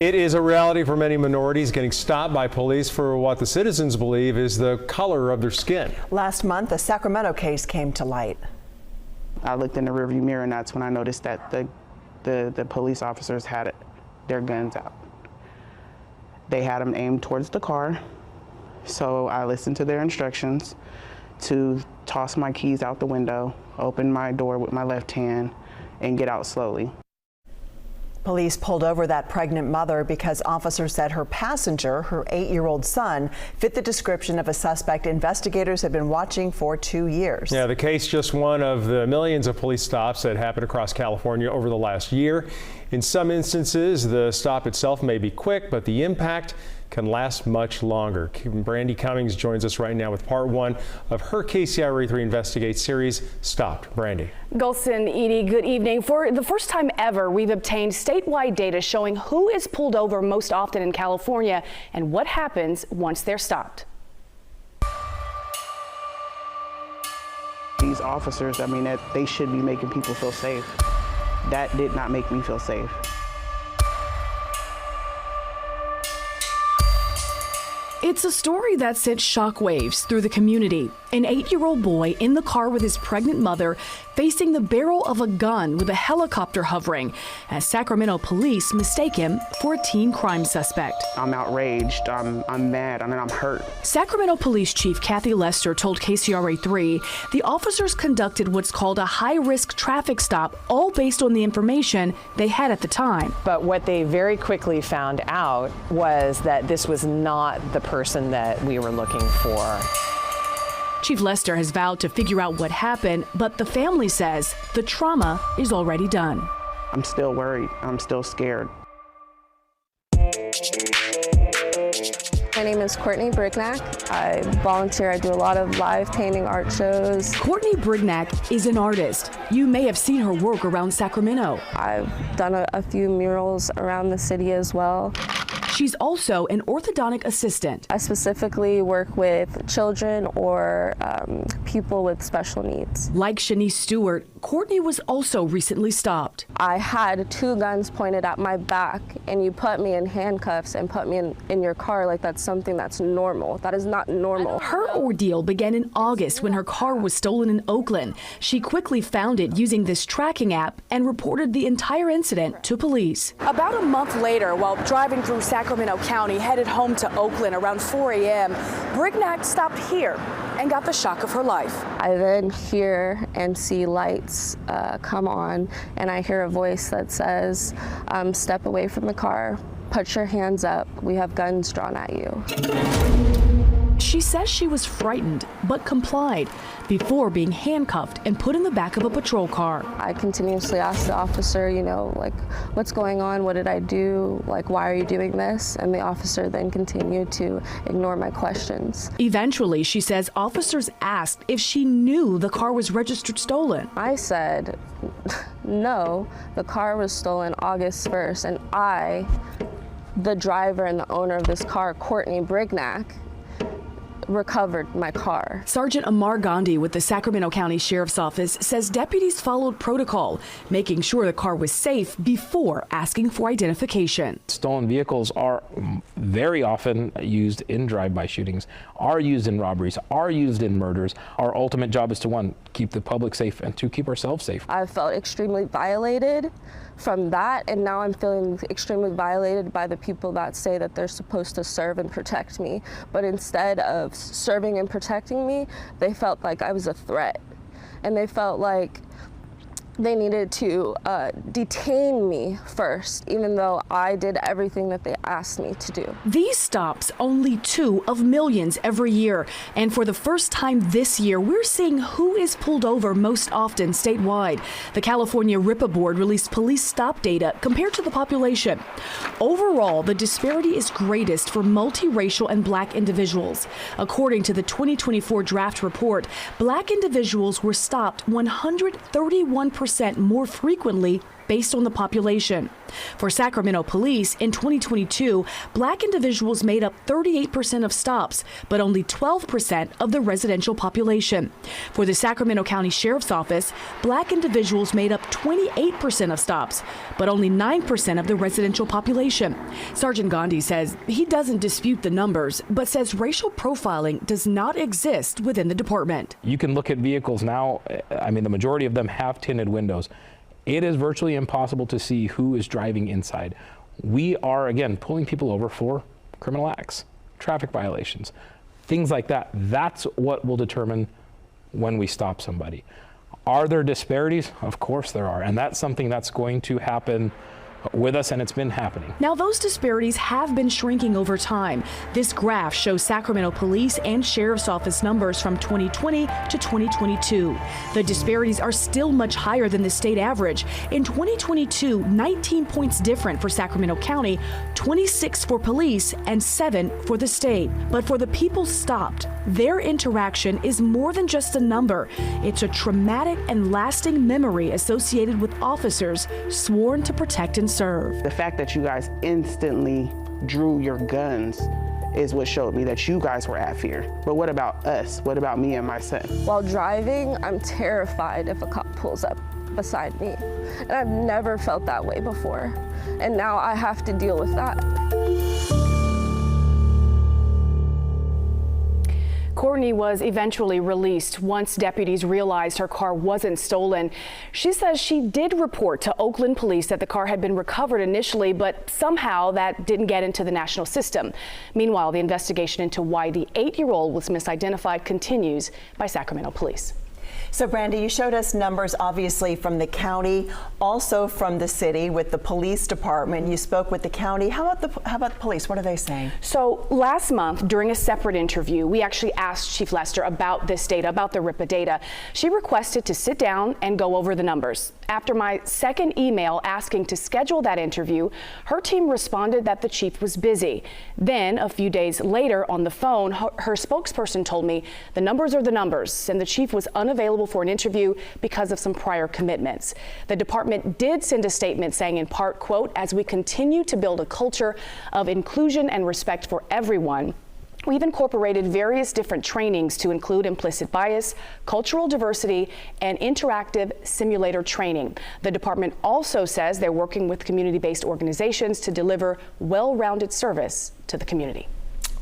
It is a reality for many minorities getting stopped by police for what the citizens believe is the color of their skin. Last month, a Sacramento case came to light. I looked in the rearview mirror, and that's when I noticed that the police officers had their guns out. They had them aimed towards the car, so I listened to their instructions to toss my keys out the window, open my door with my left hand, and get out slowly. Police pulled over that pregnant mother because officers said her passenger, her 8-year-old son, fit the description of a suspect investigators have been watching for 2 years. Yeah, the case just one of the millions of police stops that happened across California over the last year. In some instances, the stop itself may be quick, but the impact can last much longer. Brandy Cummings joins us right now with part 1 of her KCRA3 Investigate series, Stopped. Brandy. Golson, Edie, good evening. For the first time ever, we've obtained statewide data showing who is pulled over most often in California and what happens once they're stopped. These officers, I mean, they should be making people feel safe. That did not make me feel safe. It's a story that sent shockwaves through the community. An 8-year-old boy in the car with his pregnant mother facing the barrel of a gun with a helicopter hovering as Sacramento police mistake him for a teen crime suspect. I'm outraged, I'm mad, I'm hurt. Sacramento Police Chief Kathy Lester told KCRA3 the officers conducted what's called a high-risk traffic stop, all based on the information they had at the time. But what they very quickly found out was that this was not the person that we were looking for. Chief Lester has vowed to figure out what happened, but the family says the trauma is already done. I'm still worried. I'm still scared. My name is Courtney Brignac. I volunteer. I do a lot of live painting art shows. Courtney Brignac is an artist. You may have seen her work around Sacramento. I've done a few murals around the city as well. She's also an orthodontic assistant. I specifically work with children or people with special needs. Like Shanice Stewart, Courtney was also recently stopped. I had 2 guns pointed at my back, and you put me in handcuffs and put me in your car like that's something that's normal. That is not normal. Her ordeal began in August when her car was stolen in Oakland. She quickly found it using this tracking app and reported the entire incident to police. About a month later, while driving through Sacramento County, headed home to Oakland around 4 a.m., Brignac stopped here and got the shock of her life. I then hear and see lights come on, and I hear a voice that says, step away from the car, put your hands up, we have guns drawn at you. She says she was frightened, but complied before being handcuffed and put in the back of a patrol car. I continuously asked the officer, you know, like, what's going on? What did I do? Like, why are you doing this? And the officer then continued to ignore my questions. Eventually, she says officers asked if she knew the car was registered stolen. I said, no, the car was stolen August 1st, and I, the driver and the owner of this car, Courtney Brignac, recovered my car. Sergeant Amar Gandhi with the Sacramento County Sheriff's Office says deputies followed protocol, making sure the car was safe before asking for identification. Stolen vehicles are very often used in drive-by shootings, are used in robberies, are used in murders. Our ultimate job is to, 1, keep the public safe, and 2, keep ourselves safe. I felt extremely violated from that, and now I'm feeling extremely violated by the people that say that they're supposed to serve and protect me, but instead of serving and protecting me, they felt like I was a threat, and they felt like they needed to detain me first, even though I did everything that they asked me to do. These stops only 2 of millions every year. And for the first time this year, we're seeing who is pulled over most often statewide. The California RIPA board released police stop data compared to the population. Overall, the disparity is greatest for multiracial and Black individuals. According to the 2024 draft report, Black individuals were stopped 131% more frequently based on the population. For Sacramento police, in 2022, black individuals made up 38% of stops, but only 12% of the residential population. For the Sacramento County Sheriff's Office, black individuals made up 28% of stops, but only 9% of the residential population. Sergeant Gandhi says he doesn't dispute the numbers, but says racial profiling does not exist within the department. You can look at vehicles now, I mean, the majority of them have tinted windows. It is virtually impossible to see who is driving inside. We are, again, pulling people over for criminal acts, traffic violations, things like that. That's what will determine when we stop somebody. Are there disparities? Of course there are, and that's something that's going to happen with us, and it's been happening. Now, those disparities have been shrinking over time. This graph shows Sacramento Police and Sheriff's Office numbers from 2020 to 2022. The disparities are still much higher than the state average. In 2022, 19 points different for Sacramento County, 26 for police, and 7 for the state. But for the people stopped, their interaction is more than just a number. It's a traumatic and lasting memory associated with officers sworn to protect and serve. The fact that you guys instantly drew your guns is what showed me that you guys were at fear. But what about us? What about me and my son? While driving, I'm terrified if a cop pulls up beside me. And I've never felt that way before. And now I have to deal with that. Courtney was eventually released once deputies realized her car wasn't stolen. She says she did report to Oakland police that the car had been recovered initially, but somehow that didn't get into the national system. Meanwhile, the investigation into why the 8-year-old was misidentified continues by Sacramento police. So, Brandy, you showed us numbers obviously from the county, also from the city with the police department. You spoke with the county. How about the police? What are they saying? So last month, during a separate interview, we actually asked Chief Lester about this data, about the RIPA data. She requested to sit down and go over the numbers. After my second email asking to schedule that interview, her team responded that the chief was busy. Then, a few days later on the phone, her spokesperson told me the numbers are the numbers, and the chief was unavailable for an interview because of some prior commitments. The department did send a statement saying in part, quote, "As we continue to build a culture of inclusion and respect for everyone, we've incorporated various different trainings to include implicit bias, cultural diversity, and interactive simulator training." The department also says they're working with community-based organizations to deliver well-rounded service to the community.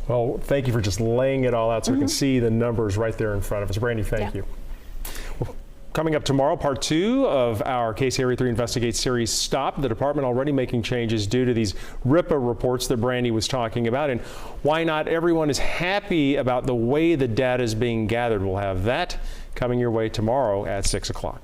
Well, thank you for just laying it all out so we can see the numbers right there in front of us. Brandy, thank you. Well, coming up tomorrow, part 2 of our Case Area 3 Investigate series, Stop. The department already making changes due to these RIPA reports that Brandy was talking about, and why not everyone is happy about the way the data is being gathered. We'll have that coming your way tomorrow at 6 o'clock.